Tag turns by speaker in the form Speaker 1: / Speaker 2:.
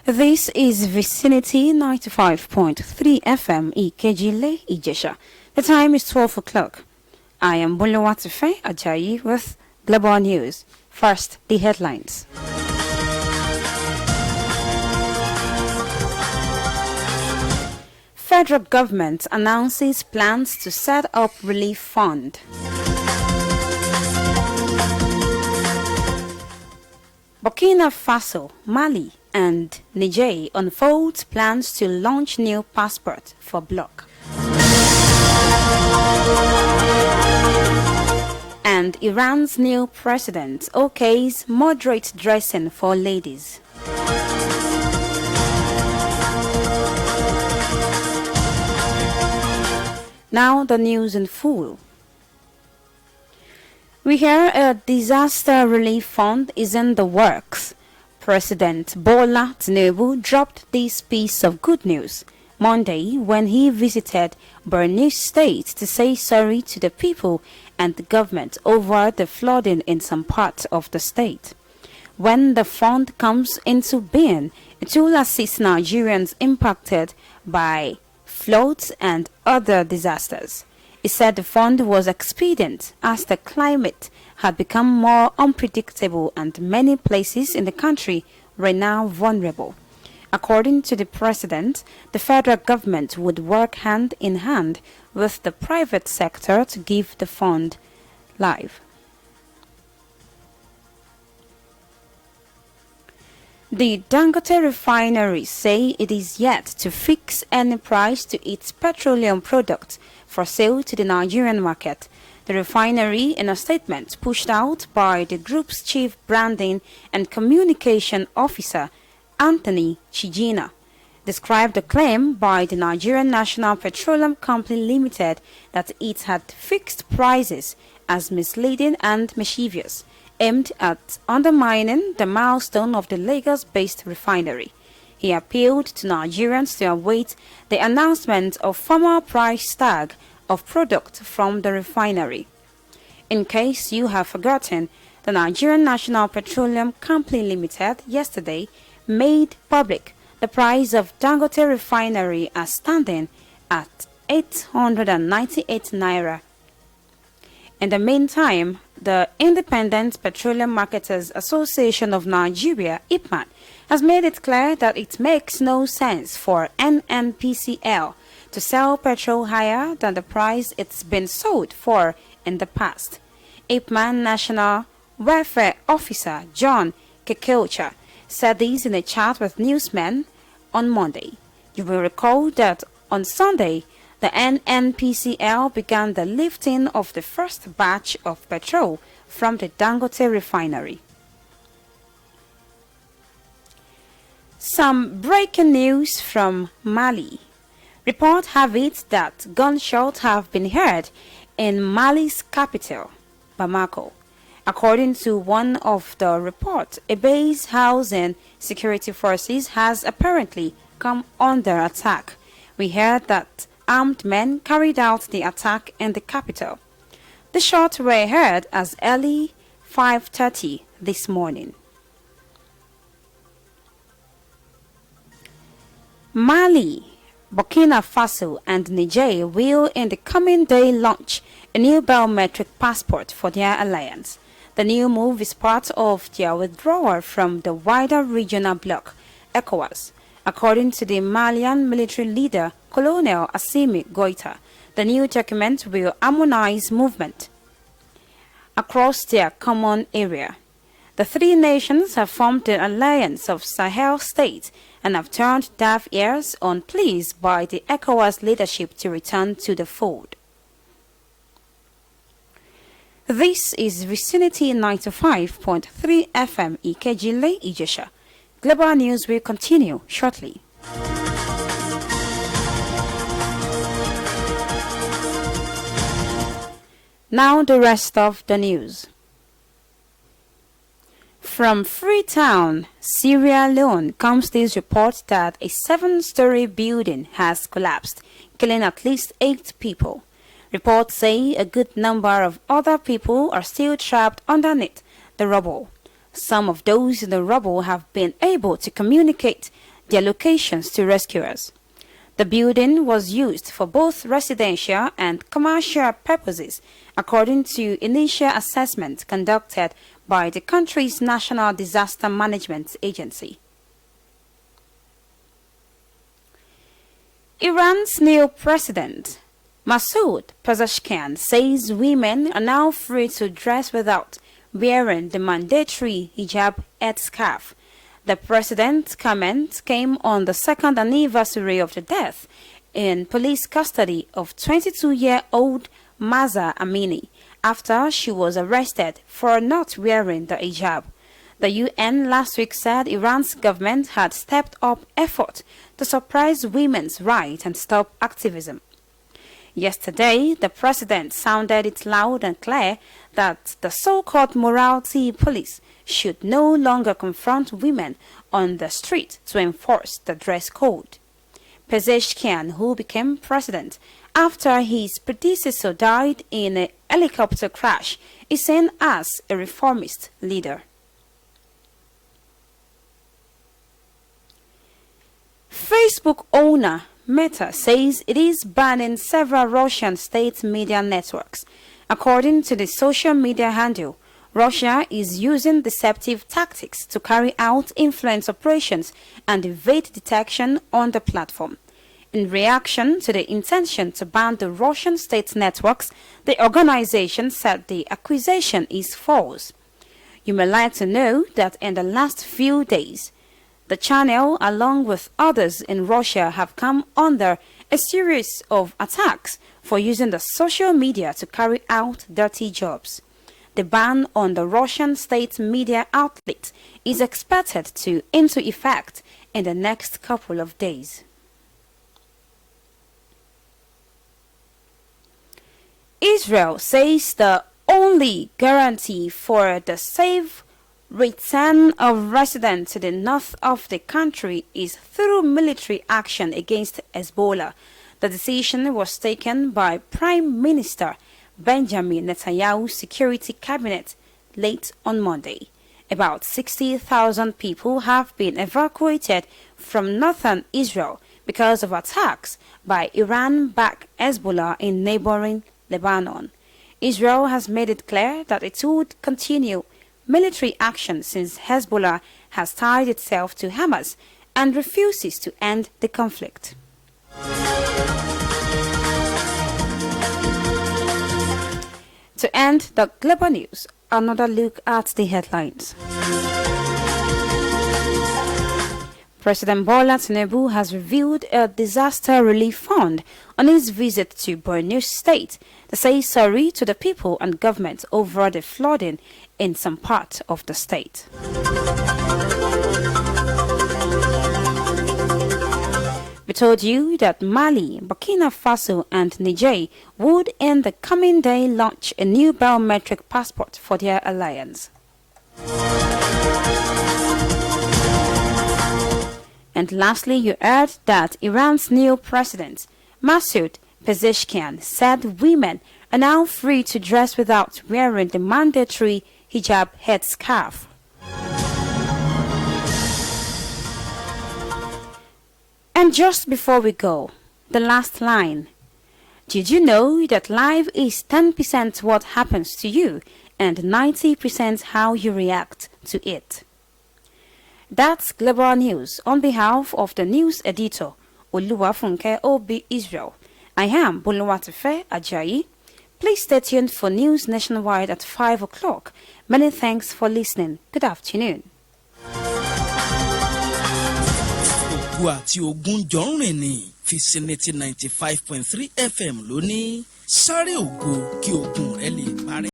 Speaker 1: This is Vicinity 95.3 FM Ikeji Ijesha. The time is 12 o'clock. I am Boluwatife Ajayi with Global News. First, the headlines. Federal government announces plans to set up relief fund. Burkina Faso, Mali, and Niger unfolds plans to launch new passport for bloc. And Iran's new president okays moderate dressing for ladies. Now the news in full. We hear a disaster relief fund is in the works. President Bola Tinubu dropped this piece of good news Monday when he visited Borno State to say sorry to the people and the government over the flooding in some parts of the state. When the fund comes into being, it will assist Nigerians impacted by floods and other disasters. He said the fund was expedient as the climate had become more unpredictable and many places in the country were now vulnerable. According to the president, the federal government would work hand in hand with the private sector to give the fund life. The Dangote refinery say it is yet to fix any price to its petroleum products for sale to the Nigerian market. The refinery, in a statement pushed out by the group's chief branding and communication officer, Anthony Chijina, described the claim by the Nigerian National Petroleum Company Limited that it had fixed prices as misleading and mischievous, aimed at undermining the milestone of the Lagos-based refinery. He appealed to Nigerians to await the announcement of formal price tag of product from the refinery. In case you have forgotten, the Nigerian National Petroleum Company Limited yesterday made public the price of Dangote refinery as standing at 898 naira. In the meantime, the Independent Petroleum Marketers Association of Nigeria, IPMAN, has made it clear that it makes no sense for NNPCL to sell petrol higher than the price it's been sold for in the past. IPMAN National Welfare Officer John Kekeocha said this in a chat with newsmen on Monday. You will recall that on Sunday, the NNPCL began the lifting of the first batch of petrol from the Dangote refinery. Some breaking news from Mali. Reports have it that gunshots have been heard in Mali's capital, Bamako. According to one of the reports, a base housing security forces has apparently come under attack. We heard that armed men carried out the attack in the capital. The shots were heard as early 5:30 this morning. Mali, Burkina Faso and Niger will in the coming day launch a new biometric passport for their alliance. The new move is part of their withdrawal from the wider regional bloc, ECOWAS. According to the Malian military leader, Colonel Assimi Goita, the new document will harmonize movement across their common area. The three nations have formed an alliance of Sahel states and have turned deaf ears on pleas by the ECOWAS leadership to return to the fold. This is Vicinity 95.3 FM Ikeji Ijesha. Global News will continue shortly. Now the rest of the news. From Freetown, Sierra Leone comes this report that a 7-story building has collapsed, killing at least 8 people. Reports say a good number of other people are still trapped underneath the rubble. Some of those in the rubble have been able to communicate their locations to rescuers. The building was used for both residential and commercial purposes, according to initial assessment conducted by the country's National Disaster Management Agency. Iran's new president, Masoud Pezeshkian, says women are now free to dress without wearing the mandatory hijab headscarf. The president's comment came on the second anniversary of the death in police custody of 22-year-old Mahsa Amini after she was arrested for not wearing the hijab. The UN last week said Iran's government had stepped up effort to suppress women's rights and stop activism. Yesterday, the president sounded it loud and clear that the so-called morality police should no longer confront women on the street to enforce the dress code. Pezeshkian, who became president after his predecessor died in a helicopter crash, is seen as a reformist leader. Facebook owner Meta says it is banning several Russian state media networks. According to the social media handle, Russia is using deceptive tactics to carry out influence operations and evade detection on the platform. In reaction to the intention to ban the Russian state networks, the organization said the accusation is false. You may like to know that in the last few days, the channel, along with others in Russia, have come under a series of attacks for using the social media to carry out dirty jobs. The ban on the Russian state media outlet is expected to into effect in the next couple of days. Israel says the only guarantee for the safe return of residents to the north of the country is through military action against Hezbollah. The decision was taken by Prime Minister Benjamin Netanyahu's security cabinet late on Monday. About 60,000 people have been evacuated from northern Israel because of attacks by Iran-backed Hezbollah in neighboring Lebanon. Israel has made it clear that it would continue military action since Hezbollah has tied itself to Hamas and refuses to end the conflict. To end the global news, another look at the headlines. President Bola Tinubu has revealed a disaster relief fund on his visit to Borno State to say sorry to the people and government over the flooding in some parts of the state. We told you that Mali, Burkina Faso and Niger would in the coming day launch a new biometric passport for their alliance. And lastly, you heard that Iran's new president, Masoud Pezeshkian, said women are now free to dress without wearing the mandatory hijab headscarf. And just before we go, the last line. Did you know that life is 10% what happens to you and 90% how you react to it? That's Global News. On behalf of the news editor, Boluwatife OB Israel, I am Boluwatife Ajayi. Please stay tuned for news nationwide at 5 o'clock. Many thanks for listening. Good afternoon.
Speaker 2: Vicinity 95.3 FM lónìí. Sáré ògo kí ogun rẹ lè parẹ́.